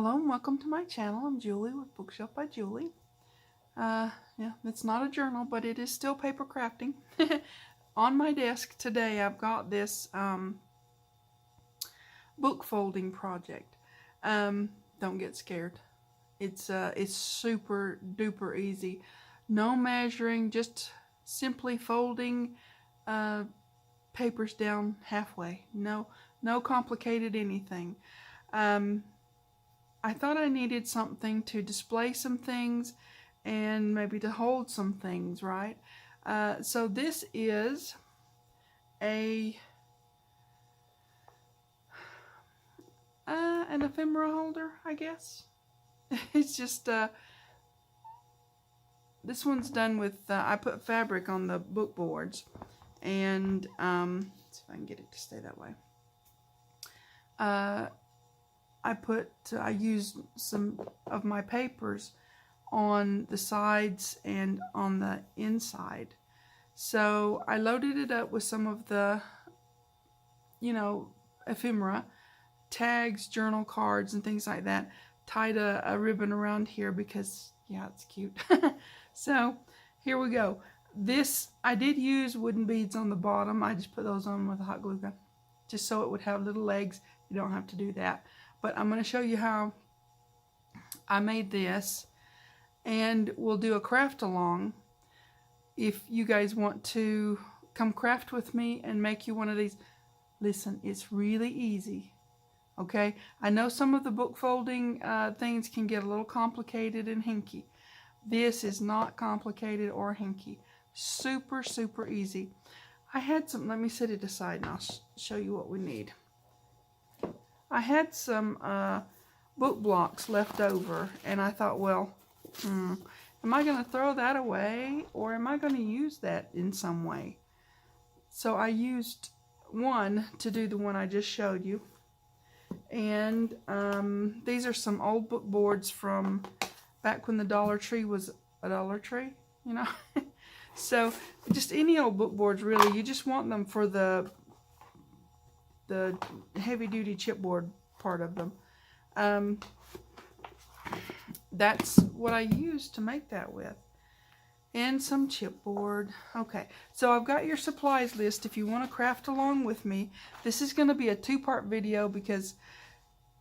Hello and welcome to my channel. I'm Julie with Bookshelf by Julie. Yeah, it's not a journal, but it is still paper crafting. On my desk today I've got this book folding project. Don't get scared. It's super duper easy. No measuring, just simply folding papers down halfway. No complicated anything. I thought I needed something to display some things and maybe to hold some things, right? So this is an ephemera holder, I guess. It's just, this one's done with, I put fabric on the book boards, and let's see if I can get it to stay that way. I used some of my papers on the sides and on the inside. So I loaded it up with some of the, ephemera, tags, journal cards, and things like that. Tied a ribbon around here because, yeah, it's cute. So here we go. This, I did use wooden beads on the bottom. I just put those on with a hot glue gun, just so it would have little legs. You don't have to do that. But I'm going to show you how I made this, and we'll do a craft along. If you guys want to come craft with me and make you one of these, listen, it's really easy. Okay, I know some of the book folding things can get a little complicated and hinky. This is not complicated or hinky. Super, super easy. I had some, let me set it aside and I'll show you what we need. I had some book blocks left over, and I thought, well, am I going to throw that away, or am I going to use that in some way? So I used one to do the one I just showed you. And these are some old book boards from back when the Dollar Tree was a Dollar Tree, you know. So just any old book boards, really. You just want them for the heavy-duty chipboard part of them. That's what I used to make that with. And some chipboard. Okay, so I've got your supplies list if you want to craft along with me. This is going to be a two-part video because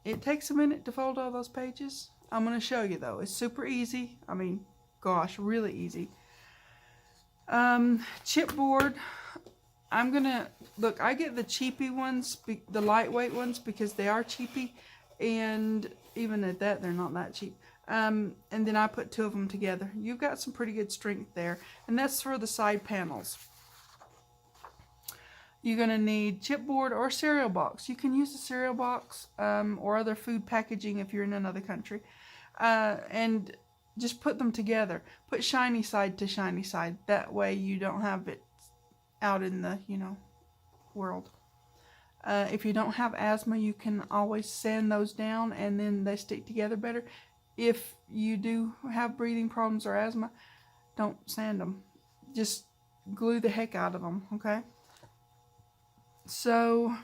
it takes a minute to fold all those pages. I'm going to show you, though. It's super easy. I mean, gosh, really easy. Chipboard. I'm gonna look, I get the cheapy ones, the lightweight ones, because they are cheapy, and even at that they're not that cheap. And then I put two of them together. You've got some pretty good strength there, and that's for the side panels. You're gonna need chipboard or cereal box. You can use a cereal box or other food packaging if you're in another country, and just put them together. Put shiny side to shiny side. That way you don't have it out in the, world. If you don't have asthma, you can always sand those down and then they stick together better. If you do have breathing problems or asthma, don't sand them. Just glue the heck out of them, okay? So,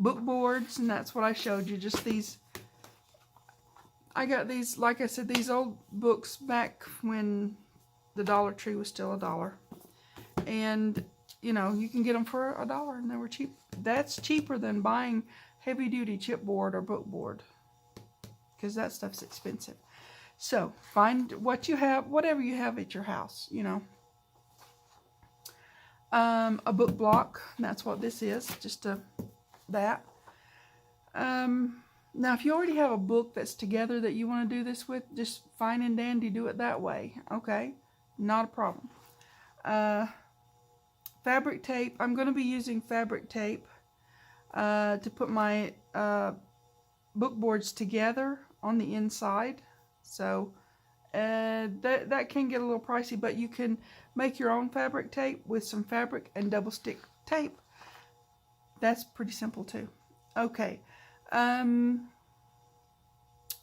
book boards, and that's what I showed you, just these. I got these, like I said, these old books back when the Dollar Tree was still $1. And you can get them for $1, and they were cheap. That's cheaper than buying heavy-duty chipboard or book board, because that stuff's expensive. So find what you have, whatever you have at your house. A book block. That's what this is. Just that. Now, if you already have a book that's together that you want to do this with, just fine and dandy, do it that way. Okay, not a problem. Fabric tape. I'm going to be using fabric tape to put my book boards together on the inside. So that can get a little pricey, but you can make your own fabric tape with some fabric and double stick tape. That's pretty simple too. Okay.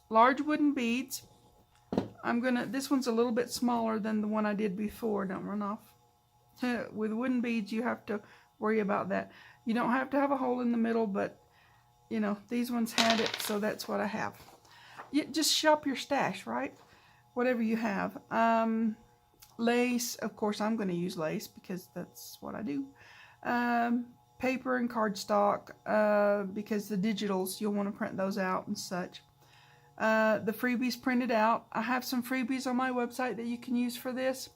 Large wooden beads. This one's a little bit smaller than the one I did before. Don't run off. With wooden beads, you have to worry about that. You don't have to have a hole in the middle, but these ones had it, so that's what I have. just shop your stash, right? Whatever you have. Lace, of course I'm going to use lace because that's what I do. Paper and cardstock, because the digitals, you'll want to print those out and such. The freebies printed out. I have some freebies on my website that you can use for this.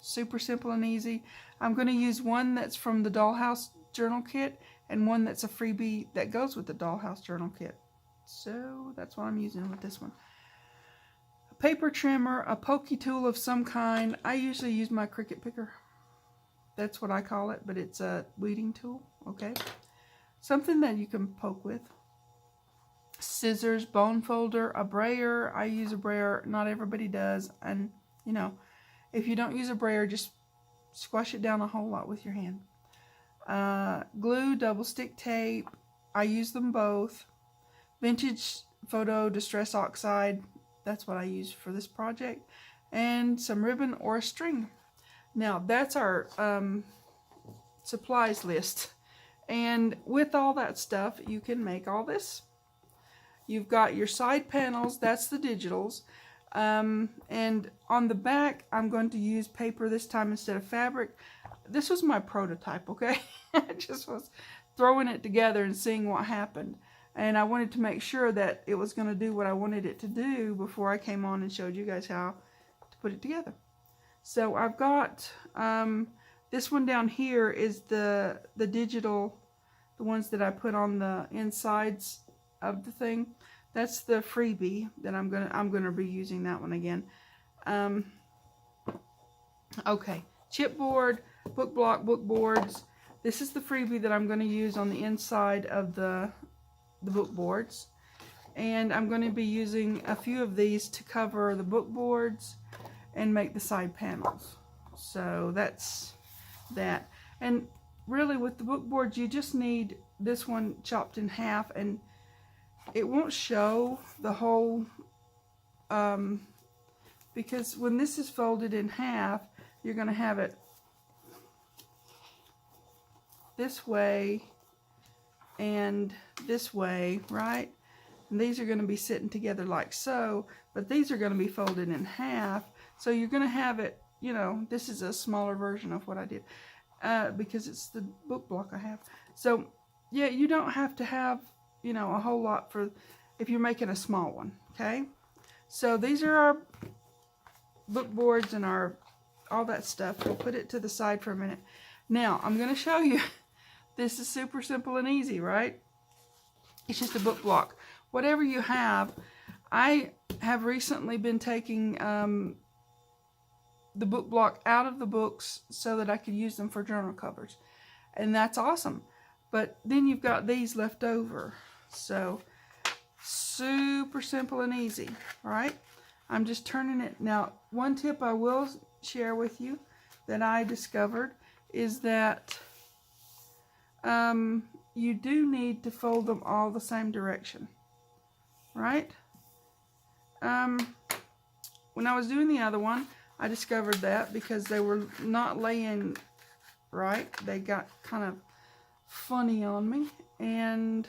Super simple and easy. I'm going to use one that's from the Dollhouse Journal Kit and one that's a freebie that goes with the Dollhouse Journal Kit. So that's what I'm using with this one. A paper trimmer, a pokey tool of some kind. I usually use my Cricut picker. That's what I call it, but it's a weeding tool, okay? Something that you can poke with. Scissors, bone folder, a brayer. I use a brayer. Not everybody does. And, you know, if you don't use a brayer, just squash it down a whole lot with your hand. Glue, double stick tape. I use them both. Vintage photo distress oxide. That's what I use for this project. And some ribbon or a string. Now, that's our supplies list. And with all that stuff, you can make all this. You've got your side panels, that's the digitals. And on the back, I'm going to use paper this time instead of fabric. This was my prototype, okay? I just was throwing it together and seeing what happened. And I wanted to make sure that it was going to do what I wanted it to do before I came on and showed you guys how to put it together. So I've got this one down here is the digital, the ones that I put on the insides of the thing. That's the freebie that I'm gonna be using that one again. Okay, chipboard, book block, book boards. This is the freebie that I'm going to use on the inside of the book boards, and I'm going to be using a few of these to cover the book boards and make the side panels. So that's that. And really with the book boards, you just need this one chopped in half, and it won't show the whole, because when this is folded in half, you're going to have it this way and this way, right? And these are going to be sitting together like so, but these are going to be folded in half. So you're going to have it, you know, this is a smaller version of what I did, because it's the book block I have. So yeah, you don't have to have, you know, a whole lot for if you're making a small one, okay? So these are our book boards and our all that stuff. We'll put it to the side for a minute. Now I'm going to show you. This is super simple and easy, right? It's just a book block. Whatever you have, I have recently been taking the book block out of the books so that I could use them for journal covers, and that's awesome. But then you've got these left over, so super simple and easy, right? I'm just turning it. Now, one tip I will share with you that I discovered is that you do need to fold them all the same direction, right? When I was doing the other one, I discovered that because they were not laying right. They got kind of funny on me, and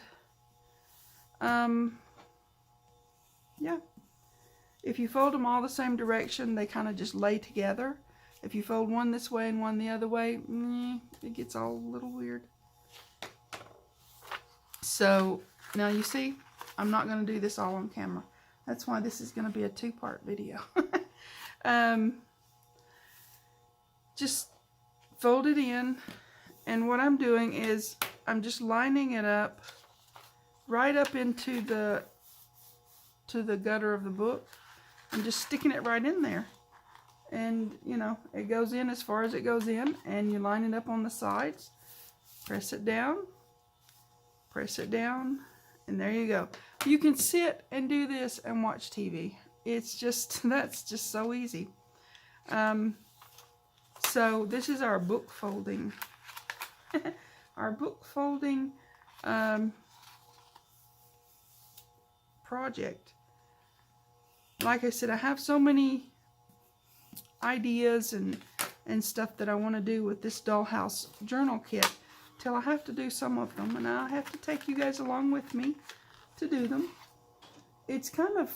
yeah, if you fold them all the same direction, they kind of just lay together. If you fold one this way and one the other way, it gets all a little weird. So now you see, I'm not going to do this all on camera. That's why this is going to be a two-part video. Just fold it in, and what I'm doing is I'm just lining it up right up into the gutter of the book. I'm just sticking it right in there, and you know, it goes in as far as it goes in, and you line it up on the sides, press it down, and there you go. You can sit and do this and watch TV. It's just, that's just so easy. So this is our book folding our book folding project. Like I said, I have so many ideas and stuff that I want to do with this Dollhouse journal kit till I have to do some of them, and I'll have to take you guys along with me to do them. it's kind of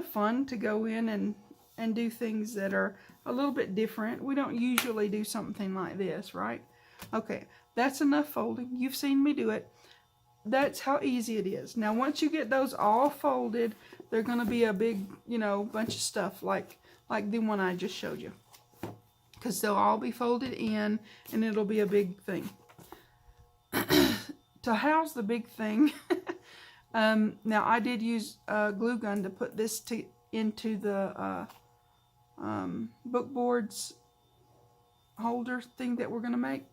fun to go in and do things that are a little bit different. We don't usually do something like this, right? Okay, that's enough folding. You've seen me do it. That's how easy it is. Now, once you get those all folded, they're going to be a big, you know, bunch of stuff like the one I just showed you. Because they'll all be folded in, and it'll be a big thing. To house the big thing, now I did use a glue gun to put this into the book boards holder thing that we're going to make.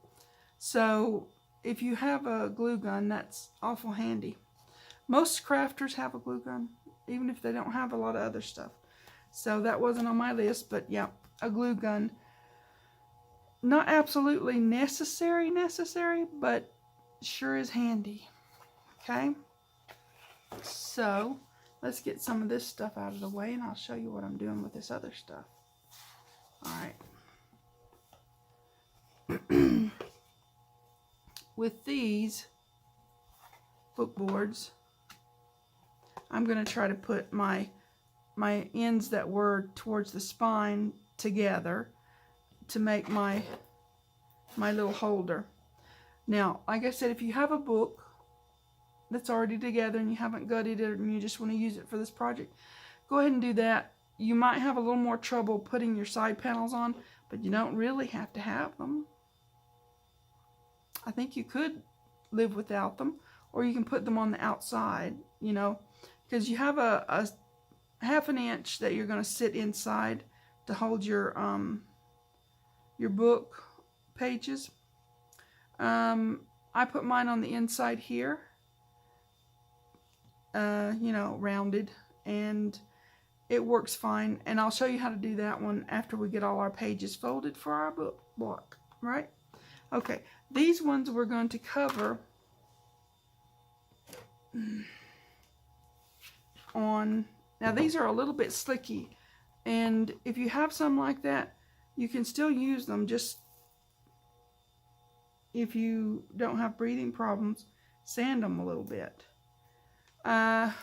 So if you have a glue gun, that's awful handy. Most crafters have a glue gun, even if they don't have a lot of other stuff. So that wasn't on my list, but yeah, a glue gun. Not absolutely necessary, but sure is handy. Okay, so let's get some of this stuff out of the way, and I'll show you what I'm doing with this other stuff. All right. With these book boards, I'm going to try to put my ends that were towards the spine together to make my little holder. Now, like I said, if you have a book that's already together and you haven't gutted it and you just want to use it for this project, go ahead and do that. You might have a little more trouble putting your side panels on, but you don't really have to have them. I think you could live without them, or you can put them on the outside, you know, because you have a half an inch that you're going to sit inside to hold your book pages. I put mine on the inside here, you know, rounded, and it works fine. And I'll show you how to do that one after we get all our pages folded for our book block, right? Okay, these ones we're going to cover on, now these are a little bit slicky, and if you have some like that, you can still use them. Just if you don't have breathing problems, sand them a little bit. I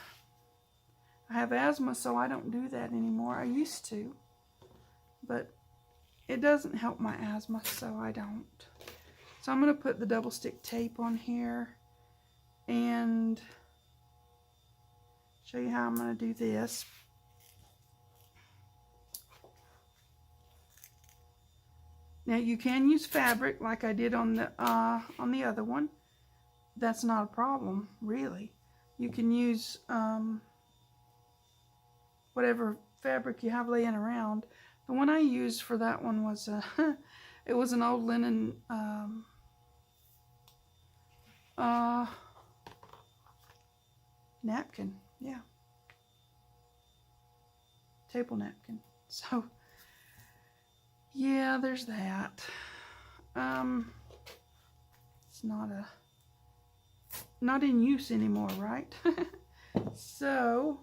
have asthma, so I don't do that anymore. I used to, but it doesn't help my asthma, so I don't. So I'm going to put the double stick tape on here and show you how I'm going to do this. Now you can use fabric like I did on the other one. That's not a problem, really. You can use whatever fabric you have laying around. The one I used for that one was it was an old linen napkin, yeah, table napkin. So yeah, there's that. It's not in use anymore, right? So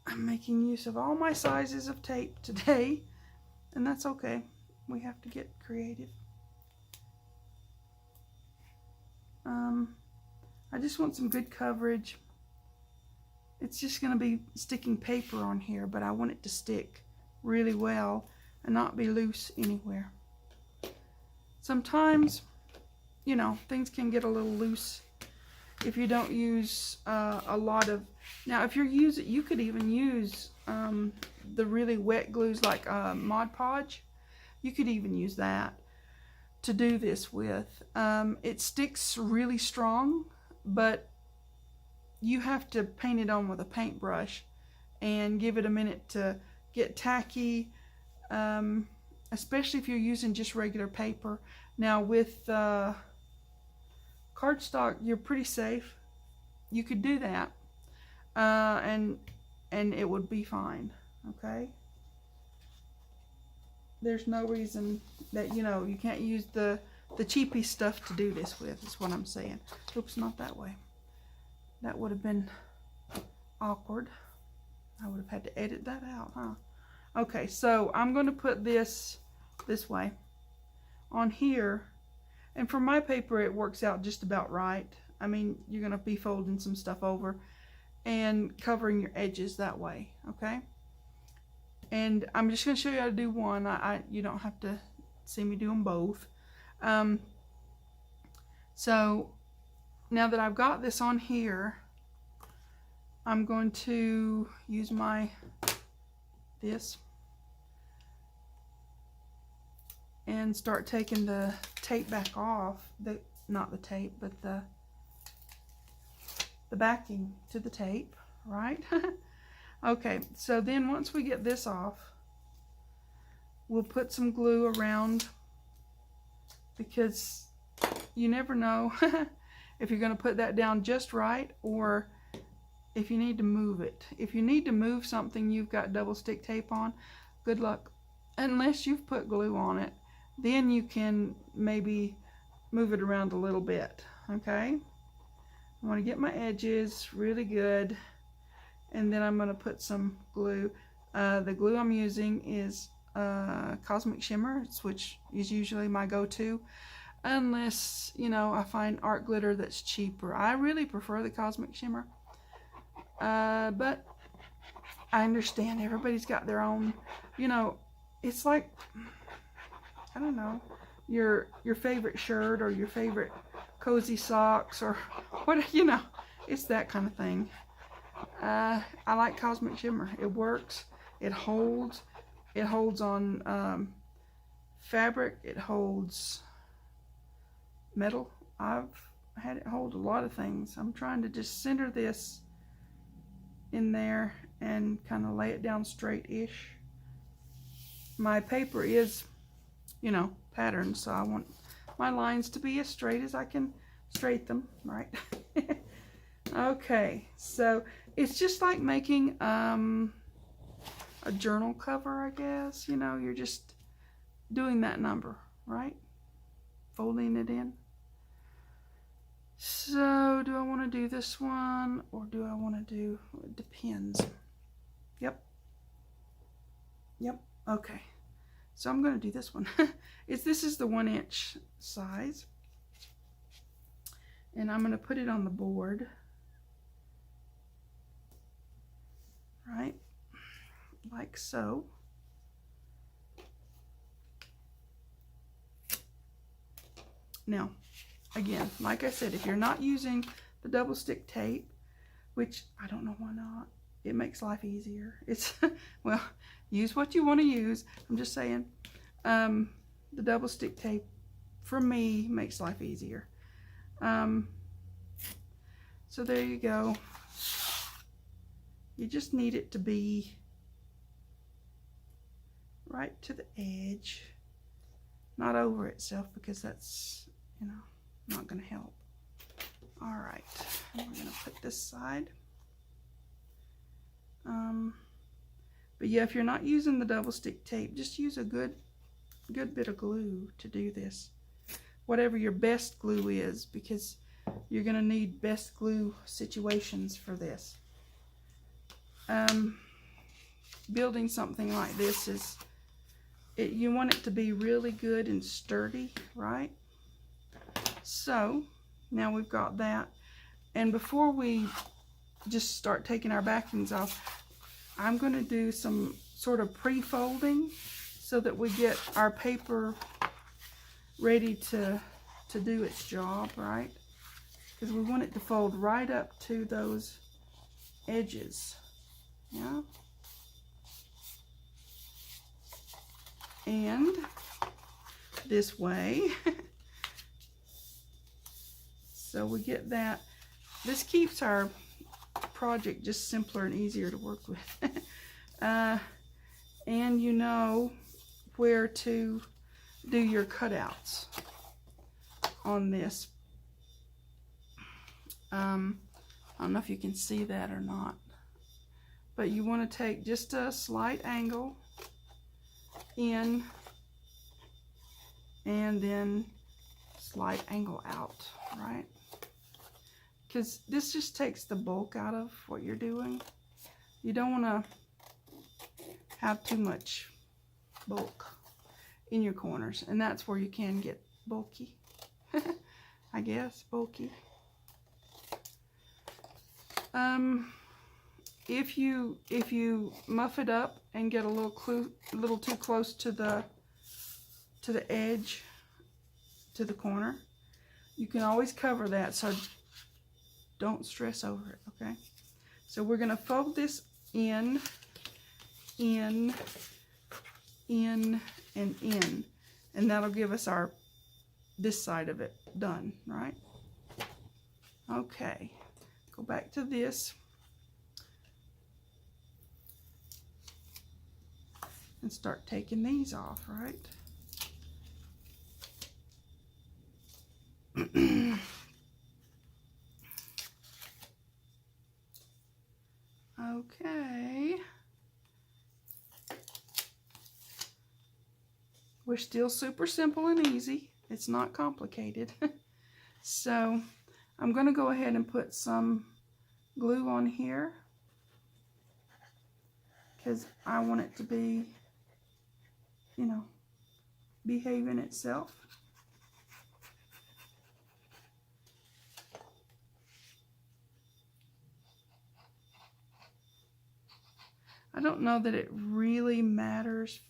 I'm making use of all my sizes of tape today, and that's okay. We have to get creative. I just want some good coverage. It's just going to be sticking paper on here, but I want it to stick really well and not be loose anywhere. Sometimes, you know, things can get a little loose if you don't use a lot of. Now, if you could even use the really wet glues like Mod Podge. You could even use that to do this with. It sticks really strong, but you have to paint it on with a paintbrush and give it a minute to get tacky, especially if you're using just regular paper. Now with cardstock, you're pretty safe. You could do that, and it would be fine. Okay. There's no reason that, you know, you can't use the cheapy stuff to do this with, is what I'm saying. Oops, not that way. That would have been awkward. I would have had to edit that out, huh? Okay, so I'm going to put this way on here. And for my paper, it works out just about right. I mean, you're going to be folding some stuff over and covering your edges that way, okay? And I'm just going to show you how to do one. You don't have to see me do them both. So now that I've got this on here, I'm going to use this and start taking the tape back off. Not the tape, but the backing to the tape, right? Okay, so then once we get this off, we'll put some glue around, because you never know if you're going to put that down just right or if you need to move it. If you need to move something you've got double stick tape on, good luck. Unless you've put glue on it, then you can maybe move it around a little bit, okay? I want to get my edges really good, and then I'm going to put some glue. The glue I'm using is Cosmic Shimmer, which is usually my go-to, unless, you know, I find art glitter that's cheaper. I really prefer the Cosmic Shimmer, but I understand everybody's got their own, you know, it's like, I don't know, your favorite shirt or your favorite cozy socks or what, you know, it's that kind of thing. I like Cosmic Shimmer. It works. It holds. It holds on fabric. It holds metal. I've had it hold a lot of things. I'm trying to just center this in there and kind of lay it down straight-ish. My paper is, you know, patterned, so I want my lines to be as straight as I can straighten them, right? Okay, so it's just like making a journal cover, I guess. You know, you're just doing that number, right? Folding it in. So do I want to do this one or do I want to do, it depends. Yep, okay. So I'm going to do this one. This is the 1-inch size. And I'm going to put it on the board. Right? Like so. Now, again, like I said, if you're not using the double stick tape, which I don't know why not, it makes life easier. It's, well, use what you want to use. I'm just saying, the double stick tape for me makes life easier. So there you go. You just need it to be right to the edge, not over itself, because that's, you know, not going to help. All right, we're going to put this side. But yeah, if you're not using the double stick tape, just use a good bit of glue to do this. Whatever your best glue is, because you're going to need best glue situations for this. Building something like this is, you want it to be really good and sturdy, right? So now we've got that, and before we just start taking our backings off, I'm going to do some sort of pre-folding so that we get our paper ready to do its job, right? Because we want it to fold right up to those edges, yeah? And this way. So we get that. This keeps our project just simpler and easier to work with. And you know where to do your cutouts on this. I don't know if you can see that or not, but you want to take just a slight angle in and then slight angle out, right? Because this just takes the bulk out of what you're doing. You don't want to have too much bulk in your corners, and that's where you can get bulky. I guess bulky. If you muff it up and get a little too close to the edge, to the corner, you can always cover that, so don't stress over it, okay? So we're going to fold this in, and in, and that'll give us this side of it done, right? Okay, go back to this and start taking these off, right? Okay. We're still super simple and easy. It's not complicated. So I'm going to go ahead and put some glue on here because I want it to be, you know, behaving itself. I don't know that it really matters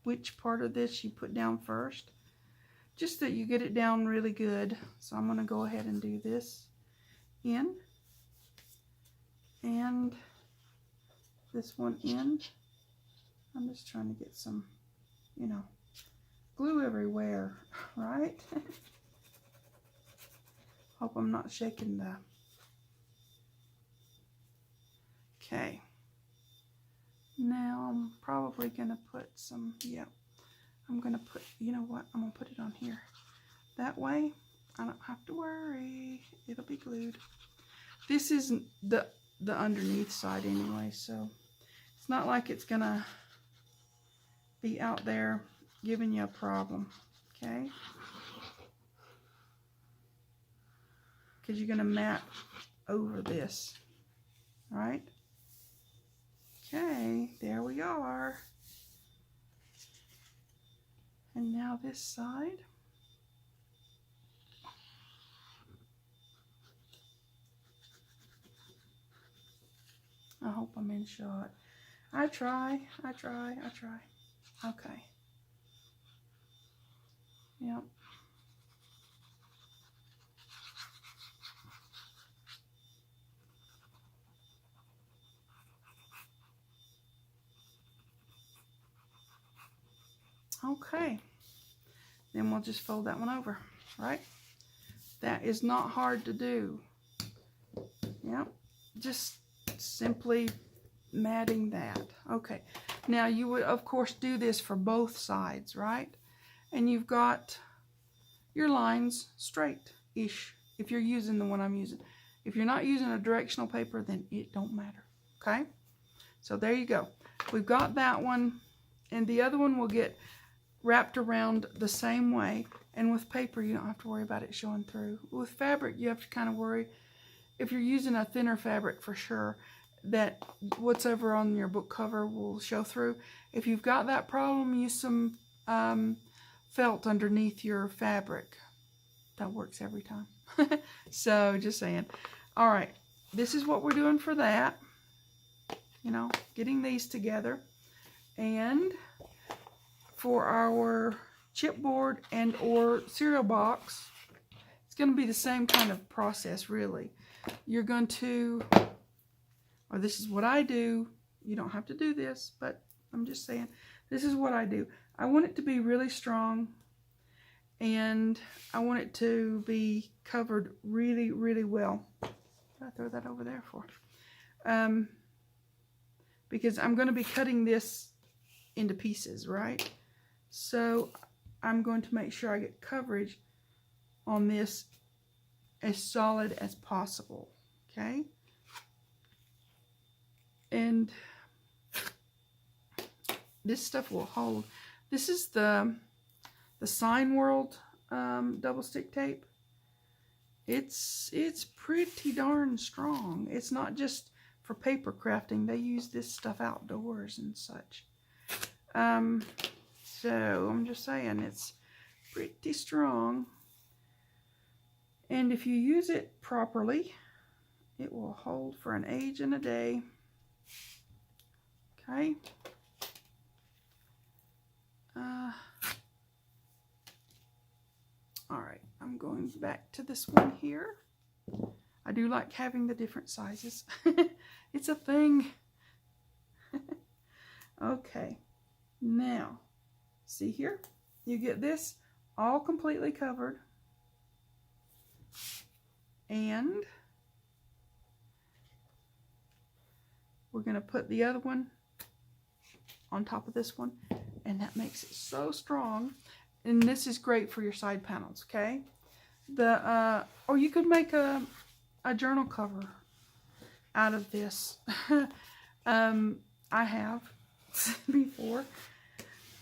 which part of this you put down first, just that you get it down really good. So I'm going to go ahead and do this in, and this one in. I'm just trying to get some, you know, glue everywhere, right? Hope I'm not shaking the... Okay. Now I'm probably going to put some, yeah, I'm going to put, you know what, I'm going to put it on here. That way I don't have to worry. It'll be glued. This isn't the underneath side anyway, so it's not like it's going to be out there giving you a problem, okay? Because you're going to mat over this, right? Okay, there we are. And now this side. I hope I'm in shot. I try. Okay. Yep. Okay, then we'll just fold that one over, right? That is not hard to do. Yep, just simply matting that. Okay, now you would of course do this for both sides, right? And you've got your lines straight-ish if you're using the one I'm using. If you're not using a directional paper, then it don't matter, okay? So there you go. We've got that one, and the other one will get wrapped around the same way. And with paper, you don't have to worry about it showing through. With fabric, you have to kind of worry, if you're using a thinner fabric for sure, that what's over on your book cover will show through. If you've got that problem, use some felt underneath your fabric. That works every time. So just saying. All right, this is what we're doing for that. You know, getting these together. And for our chipboard and or cereal box, it's going to be the same kind of process, really. You're going to, or this is what I do. You don't have to do this, but I'm just saying, this is what I do. I want it to be really strong, and I want it to be covered really, really well. What did I throw that over there for? Because I'm going to be cutting this into pieces, right? So I'm going to make sure I get coverage on this as solid as possible, okay? And this stuff will hold. This is the Sign World double stick tape. It's pretty darn strong. It's not just for paper crafting. They use this stuff outdoors and such. So I'm just saying, it's pretty strong. And if you use it properly It will hold for an age and a day. Okay. All right, I'm going back to this one here. I do like having the different sizes. It's a thing. Okay, now, see here? You get this all completely covered. And we're going to put the other one on top of this one, and that makes it so strong. And this is great for your side panels, okay? Or you could make a journal cover out of this. I have before.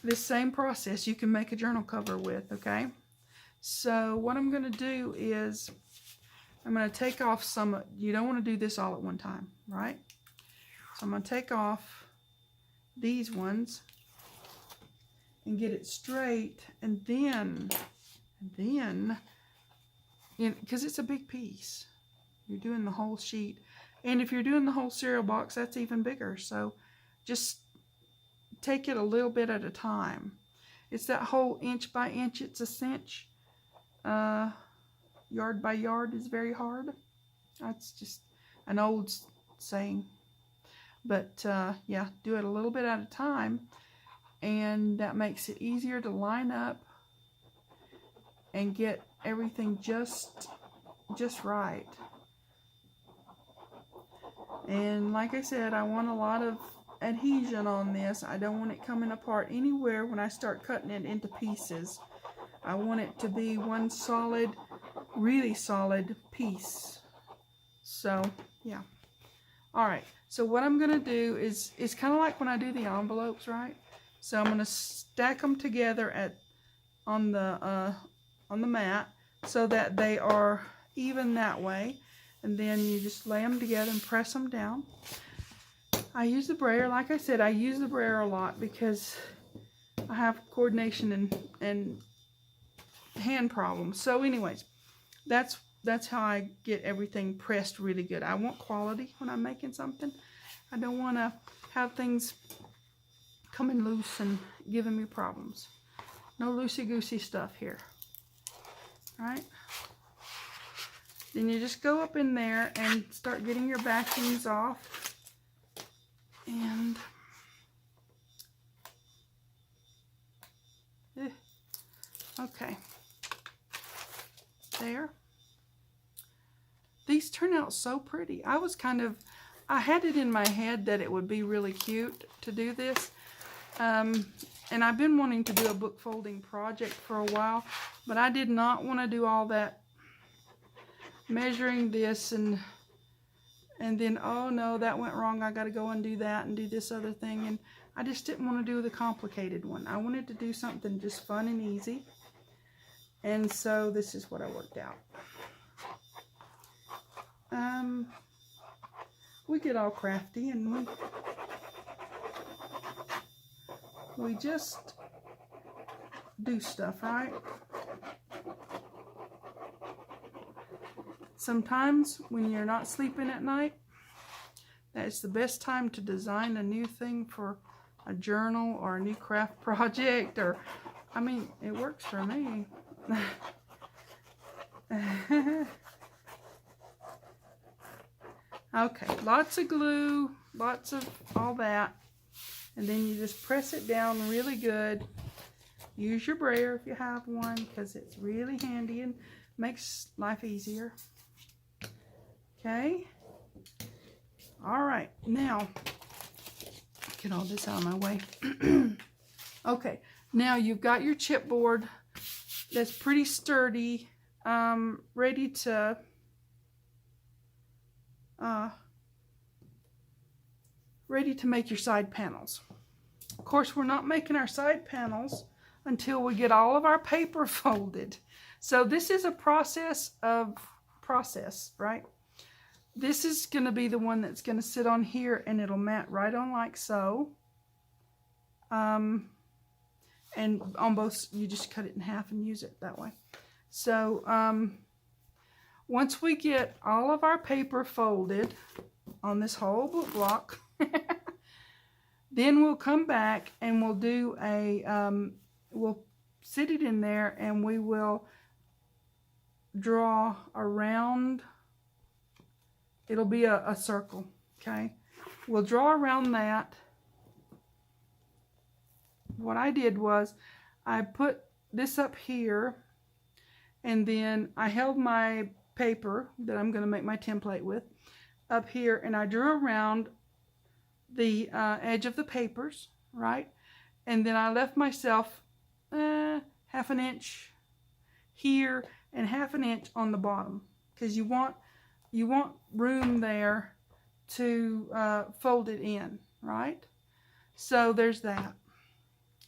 This same process you can make a journal cover with, okay? So what I'm going to do is I'm going to take off some. You don't want to do this all at one time, right? So I'm going to take off these ones and get it straight, and then, because it's a big piece, you're doing the whole sheet, and if you're doing the whole cereal box, that's even bigger. So just take it a little bit at a time. It's that whole inch by inch, it's a cinch. Yard by yard is very hard. That's just an old saying. But yeah, do it a little bit at a time, and that makes it easier to line up and get everything just right. And like I said, I want a lot of adhesion on this. I don't want it coming apart anywhere when I start cutting it into pieces. I want it to be one solid, really solid piece. So yeah. Alright, so what I'm going to do is, it's kind of like when I do the envelopes, right? So I'm going to stack them together on the mat so that they are even that way. And then you just lay them together and press them down. I use the brayer. Like I said, I use the brayer a lot because I have coordination and hand problems. So anyways, that's how I get everything pressed really good. I want quality when I'm making something. I don't want to have things coming loose and giving me problems. No loosey-goosey stuff here. Alright? Then you just go up in there and start getting your backings off. And okay. There. These turn out so pretty. I had it in my head that it would be really cute to do this. And I've been wanting to do a book folding project for a while, but I did not want to do all that measuring this and then, oh no, that went wrong. I got to go and do that and do this other thing. And I just didn't want to do the complicated one. I wanted to do something just fun and easy. And so this is what I worked out. We get all crafty and we just do stuff, right? Sometimes when you're not sleeping at night, that's the best time to design a new thing for a journal or a new craft project, or, I mean, it works for me. Okay, lots of glue, lots of all that, and then you just press it down really good. Use your brayer if you have one, because it's really handy and makes life easier. Okay, all right, now get all this out of my way. Okay, now you've got your chipboard that's pretty sturdy, ready to make your side panels. Of course, we're not making our side panels until we get all of our paper folded. So this is a process, right? This is going to be the one that's going to sit on here, and it'll mat right on like so. And on both, you just cut it in half and use it that way. So once we get all of our paper folded on this whole book block, then we'll come back and we'll do we'll sit it in there and we will draw around. It'll be a circle, okay? We'll draw around that. What I did was I put this up here, and then I held my paper that I'm going to make my template with up here, and I drew around the edge of the papers, right? And then I left myself half an inch here and half an inch on the bottom, because you want room there to fold it in, right? So there's that.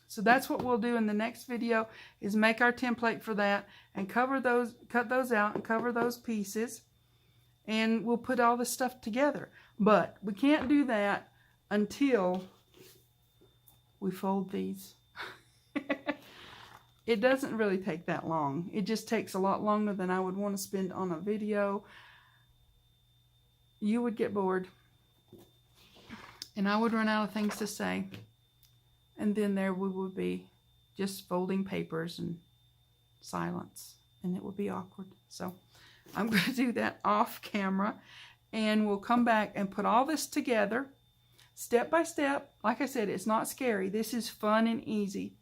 So that's what we'll do in the next video, is make our template for that and cut those out and cover those pieces, and we'll put all this stuff together. But we can't do that until we fold these. It doesn't really take that long. It just takes a lot longer than I would want to spend on a video. You would get bored, and I would run out of things to say. And then there we would be just folding papers and silence, and it would be awkward. So I'm going to do that off camera, and we'll come back and put all this together step by step. Like I said, it's not scary. This is fun and easy,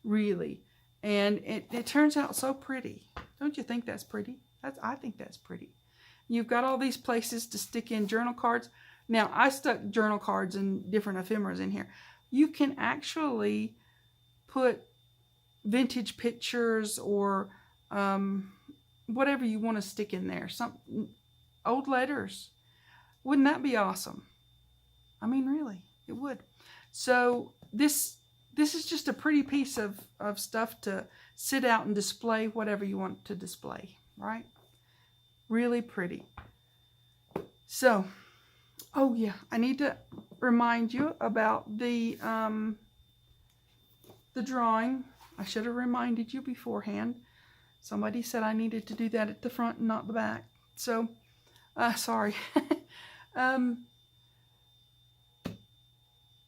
really. And it turns out so pretty. Don't you think that's pretty? I think that's pretty. You've got all these places to stick in journal cards. Now, I stuck journal cards and different ephemeras in here. You can actually put vintage pictures or whatever you want to stick in there. Some old letters. Wouldn't that be awesome? I mean, really, it would. So this is just a pretty piece of stuff to sit out and display whatever you want to display, right? Really pretty. So, oh yeah, I need to remind you about the drawing. I should have reminded you beforehand. Somebody said I needed to do that at the front and not the back. So, sorry.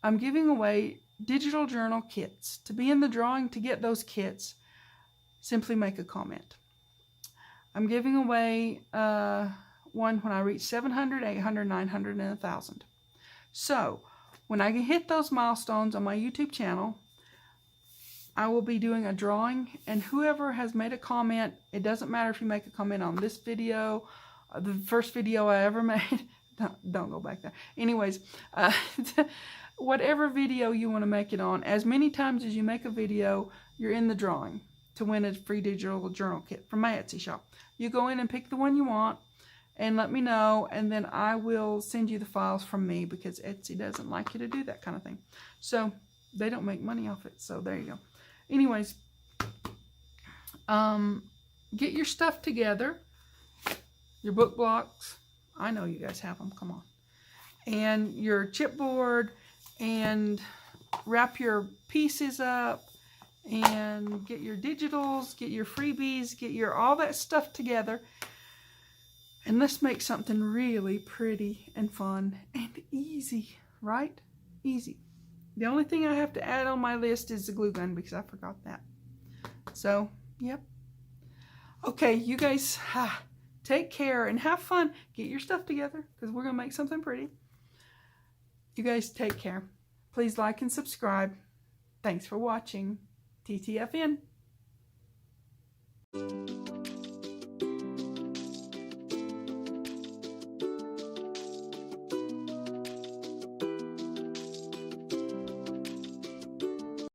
I'm giving away digital journal kits. To be in the drawing to get those kits, simply make a comment. I'm giving away one when I reach 700, 800, 900, and 1,000. So, when I hit those milestones on my YouTube channel, I will be doing a drawing, and whoever has made a comment, it doesn't matter if you make a comment on this video, the first video I ever made, don't go back there. Anyways, whatever video you want to make it on, as many times as you make a video, you're in the drawing to win a free digital journal kit from my Etsy shop. You go in and pick the one you want and let me know, and then I will send you the files from me, because Etsy doesn't like you to do that kind of thing. So they don't make money off it, so there you go. Anyways, get your stuff together, your book blocks. I know you guys have them, come on. And your chipboard, and wrap your pieces up, and get your digitals, get your freebies, get your all that stuff together, and let's make something really pretty and fun and easy, right? Easy. The only thing I have to add on my list is the glue gun, because I forgot that. So, yep. Okay, you guys, take care and have fun. Get your stuff together, because we're going to make something pretty. You guys take care. Please like and subscribe. Thanks for watching. TTFN.